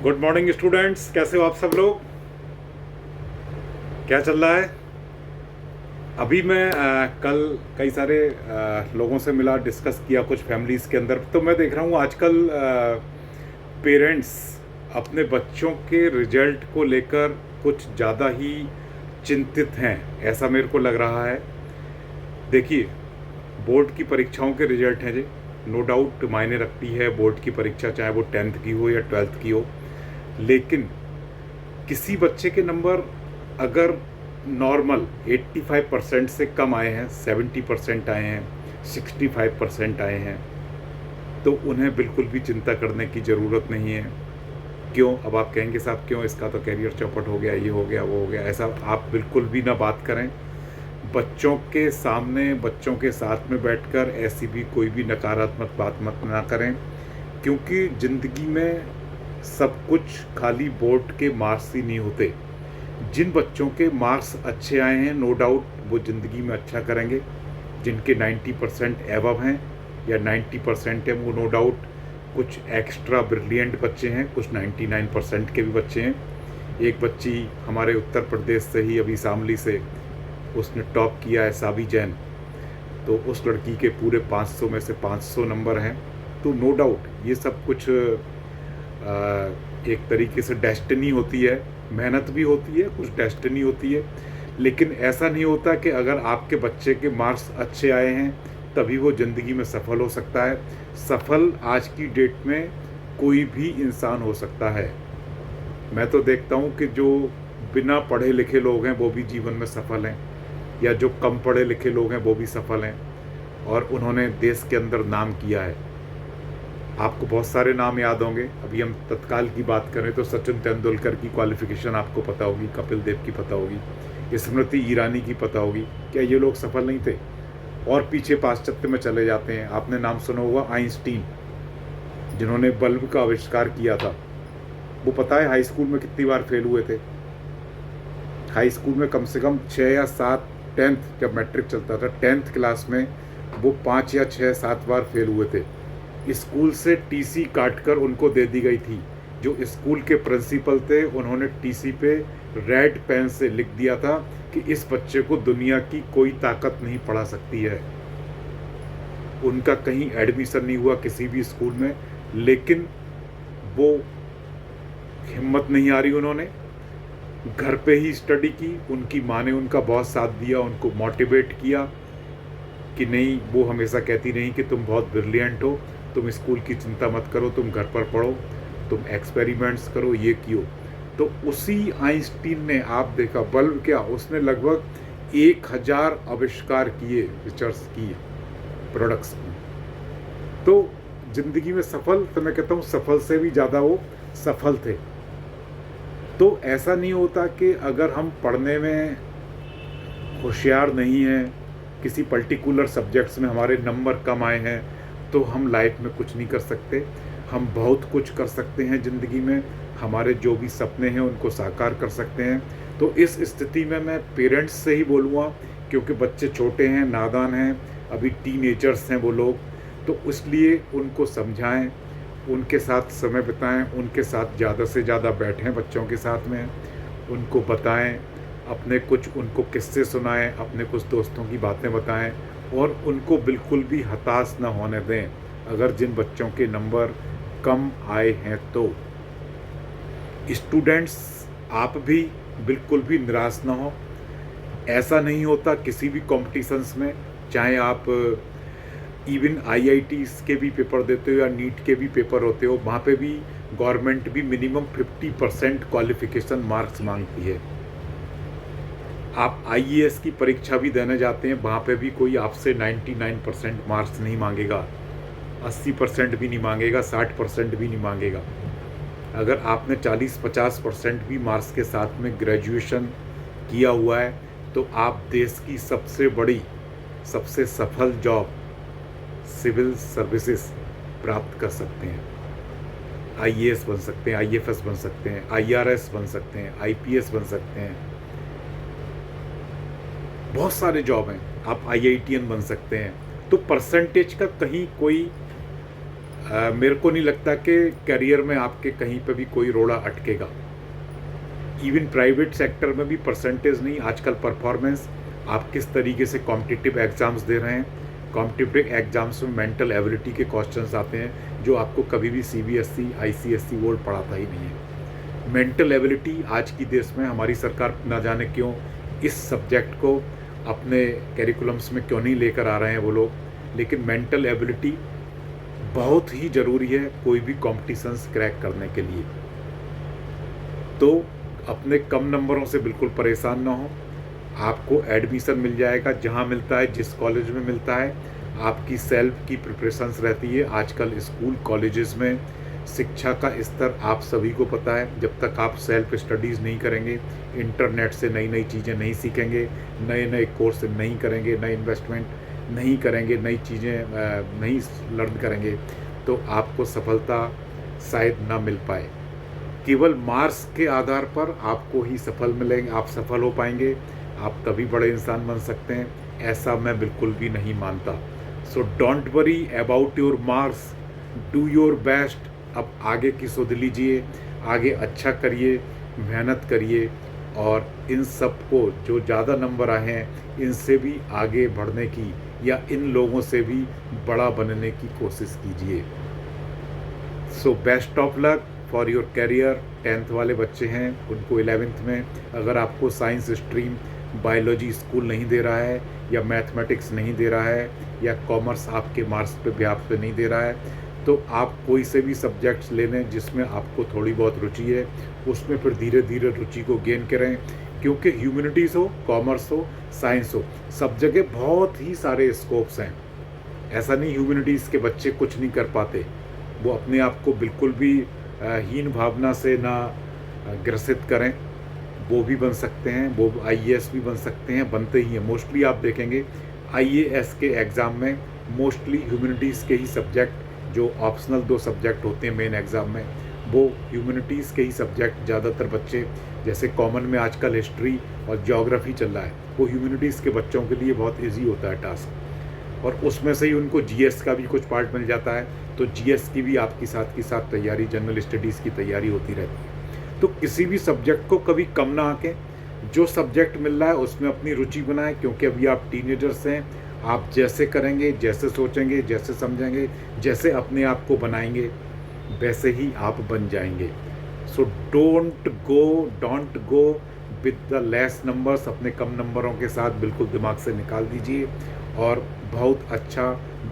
Good morning students, कैसे हो आप सब लोग? क्या चल रहा है? अभी मैं कल कई सारे लोगों से मिला, डिस्कस किया कुछ फैमिलीज़ के अंदर। तो मैं देख रहा हूँ आजकल पेरेंट्स अपने बच्चों के रिजल्ट को लेकर कुछ ज़्यादा ही चिंतित हैं, ऐसा मेरे को लग रहा है। देखिए, बोर्ड की परीक्षाओं के रिजल्ट हैं जी, नो डाउट मायने रखती है बोर्ड की परीक्षा, चाहे वो 10th की हो या 12th की हो। लेकिन किसी बच्चे के नंबर अगर नॉर्मल 85% से कम आए हैं, 70% आए हैं, 65% आए हैं, तो उन्हें बिल्कुल भी चिंता करने की ज़रूरत नहीं है। क्यों? अब आप कहेंगे साहब क्यों, इसका तो कैरियर चौपट हो गया, ये हो गया, वो हो गया। ऐसा आप बिल्कुल भी ना बात करें। बच्चों के सामने, बच्चों के साथ में बैठकर ऐसी भी कोई भी नकारात्मक बात मत ना करें, क्योंकि ज़िंदगी में सब कुछ खाली बोर्ड के मार्क्स ही नहीं होते। जिन बच्चों के मार्क्स अच्छे आए हैं, नो डाउट वो ज़िंदगी में अच्छा करेंगे। जिनके 90% एबव हैं या 90% हैं, वो नो डाउट कुछ एक्स्ट्रा ब्रिलियंट बच्चे हैं, कुछ 99% के भी बच्चे हैं। एक बच्ची हमारे उत्तर प्रदेश से ही, अभी शामली से, उसने टॉप किया है, साबी जैन। तो उस लड़की के पूरे 500 में से 500 नंबर हैं। तो नो डाउट ये सब कुछ एक तरीके से डेस्टिनी होती है, मेहनत भी होती है, कुछ डेस्टिनी होती है। लेकिन ऐसा नहीं होता कि अगर आपके बच्चे के मार्क्स अच्छे आए हैं तभी वो ज़िंदगी में सफल हो सकता है। सफल आज की डेट में कोई भी इंसान हो सकता है। मैं तो देखता हूँ कि जो बिना पढ़े लिखे लोग हैं वो भी जीवन में सफल हैं, या जो कम पढ़े लिखे लोग हैं वो भी सफल हैं, और उन्होंने देश के अंदर नाम किया है। आपको बहुत सारे नाम याद होंगे। अभी हम तत्काल की बात करें तो सचिन तेंदुलकर की क्वालिफिकेशन आपको पता होगी, कपिल देव की पता होगी, स्मृति ईरानी की पता होगी। क्या ये लोग सफल नहीं थे? और पीछे पाश्चात्य में चले जाते हैं, आपने नाम सुना होगा आइंस्टीन, जिन्होंने बल्ब का आविष्कार किया था। वो पता है हाई स्कूल में कितनी बार फेल हुए थे? हाई स्कूल में कम से कम 6 या 7, 10th जब मैट्रिक चलता था, 10th क्लास में वो 5 या 6, 7 बार फेल हुए थे। स्कूल से टीसी काटकर उनको दे दी गई थी। जो स्कूल के प्रिंसिपल थे, उन्होंने टीसी पे रेड पेन से लिख दिया था कि इस बच्चे को दुनिया की कोई ताकत नहीं पढ़ा सकती है। उनका कहीं एडमिशन नहीं हुआ किसी भी स्कूल में, लेकिन वो हिम्मत नहीं हारी। उन्होंने घर पे ही स्टडी की, उनकी माँ ने उनका बहुत साथ दिया, उनको मोटिवेट किया कि नहीं, वो हमेशा कहती नहीं कि तुम बहुत ब्रिलियंट हो, तुम स्कूल की चिंता मत करो, तुम घर पर पढ़ो, तुम एक्सपेरिमेंट्स करो, ये कियो। तो उसी आइंस्टीन ने, आप देखा, बल्ब क्या, उसने लगभग 1000 आविष्कार किए, रिसर्च किए, प्रोडक्ट्स की। तो जिंदगी में सफल, तो मैं कहता हूँ सफल से भी ज़्यादा वो सफल थे। तो ऐसा नहीं होता कि अगर हम पढ़ने में होशियार नहीं हैं, किसी पर्टिकुलर सब्जेक्ट्स में हमारे नंबर कम आए हैं, तो हम लाइफ में कुछ नहीं कर सकते। हम बहुत कुछ कर सकते हैं ज़िंदगी में, हमारे जो भी सपने हैं उनको साकार कर सकते हैं। तो इस स्थिति में मैं पेरेंट्स से ही बोलूँगा, क्योंकि बच्चे छोटे हैं, नादान हैं, अभी टीनेजर्स हैं वो लोग, तो इसलिए उनको समझाएं, उनके साथ समय बिताएं, उनके साथ ज़्यादा से ज़्यादा बैठें बच्चों के साथ में, उनको बताएं, अपने कुछ उनको किस्से सुनाएं, अपने कुछ दोस्तों की बातें बताएं, और उनको बिल्कुल भी हताश ना होने दें अगर जिन बच्चों के नंबर कम आए हैं। तो स्टूडेंट्स, आप भी बिल्कुल भी निराश ना हो। ऐसा नहीं होता किसी भी कॉम्पिटिशन्स में, चाहे आप इवन आईआईटीज़ के भी पेपर देते हो या नीट के भी पेपर होते हो, वहाँ पे भी गवर्नमेंट भी मिनिमम 50% क्वालिफिकेशन मार्क्स मांगती है। आप आईएएस की परीक्षा भी देने जाते हैं, वहाँ पे भी कोई आपसे 99% मार्क्स नहीं मांगेगा, 80% भी नहीं मांगेगा, 60% भी नहीं मांगेगा। अगर आपने 40-50% भी मार्क्स के साथ में ग्रेजुएशन किया हुआ है, तो आप देश की सबसे बड़ी, सबसे सफल जॉब सिविल सर्विसेज प्राप्त कर सकते हैं। आईएएस बन सकते हैं, आईएफएस बन सकते हैं, आईआरएस बन सकते हैं, आईपीएस बन सकते हैं, बहुत सारे जॉब हैं। आप आईआईटीएन बन सकते हैं। तो परसेंटेज का कहीं कोई मेरे को नहीं लगता कि करियर में आपके कहीं पे भी कोई रोड़ा अटकेगा। इवन प्राइवेट सेक्टर में भी परसेंटेज नहीं, आजकल परफॉर्मेंस, आप किस तरीके से कॉम्पिटिटिव एग्ज़ाम्स दे रहे हैं। कॉम्पिटिटिव एग्ज़ाम्स में मेंटल एबिलिटी के क्वेश्चंस आते हैं जो आपको कभी भी सीबीएसई आईसीएसई बोर्ड पढ़ाता ही नहीं है। मेंटल एबिलिटी आज की देश में हमारी सरकार ना जाने क्यों इस सब्जेक्ट को अपने करिकुलम्स में क्यों नहीं लेकर आ रहे हैं वो लोग, लेकिन मेंटल एबिलिटी बहुत ही ज़रूरी है कोई भी कॉम्पिटिशन्स क्रैक करने के लिए। तो अपने कम नंबरों से बिल्कुल परेशान ना हो, आपको एडमिशन मिल जाएगा जहाँ मिलता है, जिस कॉलेज में मिलता है। आपकी सेल्फ की प्रिपरेशंस रहती है। आजकल स्कूल कॉलेजेस में शिक्षा का स्तर आप सभी को पता है, जब तक आप सेल्फ स्टडीज़ नहीं करेंगे, इंटरनेट से नई नई चीज़ें नहीं सीखेंगे, नए नए कोर्स नहीं करेंगे, नए इन्वेस्टमेंट नहीं करेंगे, नई चीज़ें नहीं लर्न करेंगे, तो आपको सफलता शायद ना मिल पाए। केवल मार्क्स के आधार पर आपको ही सफल मिलेंगे, आप सफल हो पाएंगे, आप तभी बड़े इंसान बन सकते हैं, ऐसा मैं बिल्कुल भी नहीं मानता। So don't worry about your marks, do your best. अब आगे की सुध लीजिए, आगे अच्छा करिए, मेहनत करिए, और इन सब को जो ज़्यादा नंबर आए हैं इनसे भी आगे बढ़ने की या इन लोगों से भी बड़ा बनने की कोशिश कीजिए। So best of luck for your career. 10th वाले बच्चे हैं उनको 11th में, अगर आपको साइंस स्ट्रीम बायोलॉजी स्कूल नहीं दे रहा है, या मैथमेटिक्स नहीं दे रहा है, या कॉमर्स आपके मार्क्स पे ब्याज पे नहीं दे रहा है, तो आप कोई से भी सब्जेक्ट्स ले लें जिसमें आपको थोड़ी बहुत रुचि है, उसमें फिर धीरे धीरे रुचि को गेन करें। क्योंकि ह्यूमैनिटीज़ हो, कॉमर्स हो, साइंस हो, सब जगह बहुत ही सारे स्कोप्स हैं। ऐसा नहीं ह्यूमैनिटीज़ के बच्चे कुछ नहीं कर पाते, वो अपने आप को बिल्कुल भी हीन भावना से ना ग्रसित करें, वो भी बन सकते हैं, वो आईएएस भी बन सकते हैं, बनते ही हैं। मोस्टली आप देखेंगे आईएएस के एग्ज़ाम में मोस्टली ह्यूमैनिटीज़ के ही सब्जेक्ट, जो ऑप्शनल 2 सब्जेक्ट होते हैं मेन एग्ज़ाम में, वो ह्यूमैनिटीज़ के ही सब्जेक्ट ज़्यादातर बच्चे, जैसे कॉमन में आजकल हिस्ट्री और ज्योग्राफी चल रहा है, वो ह्यूमैनिटीज़ के बच्चों के लिए बहुत ईजी होता है टास्क, और उसमें से ही उनको जीएस का भी कुछ पार्ट मिल जाता है, तो जीएस की भी आपकी साथ की साथ तैयारी, जनरल स्टडीज़ की तैयारी होती रहती है। तो किसी भी सब्जेक्ट को कभी कम ना आके, जो सब्जेक्ट मिल रहा है उसमें अपनी रुचि बनाएं, क्योंकि अभी आप टीनेजर्स हैं। आप जैसे करेंगे, जैसे सोचेंगे, जैसे समझेंगे, जैसे अपने आप को बनाएंगे, वैसे ही आप बन जाएंगे। So don't go with the less numbers. अपने कम नंबरों के साथ बिल्कुल दिमाग से निकाल दीजिए और बहुत अच्छा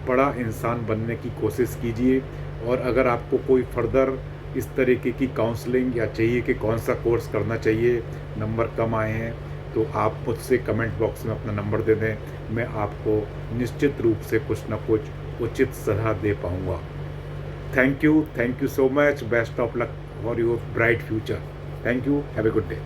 बड़ा इंसान बनने की कोशिश कीजिए। और अगर आपको कोई फर्दर इस तरीके की काउंसलिंग या चाहिए कि कौन सा कोर्स करना चाहिए, नंबर कम आए हैं, तो आप मुझसे कमेंट बॉक्स में अपना नंबर दे दें, मैं आपको निश्चित रूप से कुछ ना कुछ उचित सलाह दे पाऊँगा। Thank you so much. Best of luck for your bright future. Thank you, have a good day.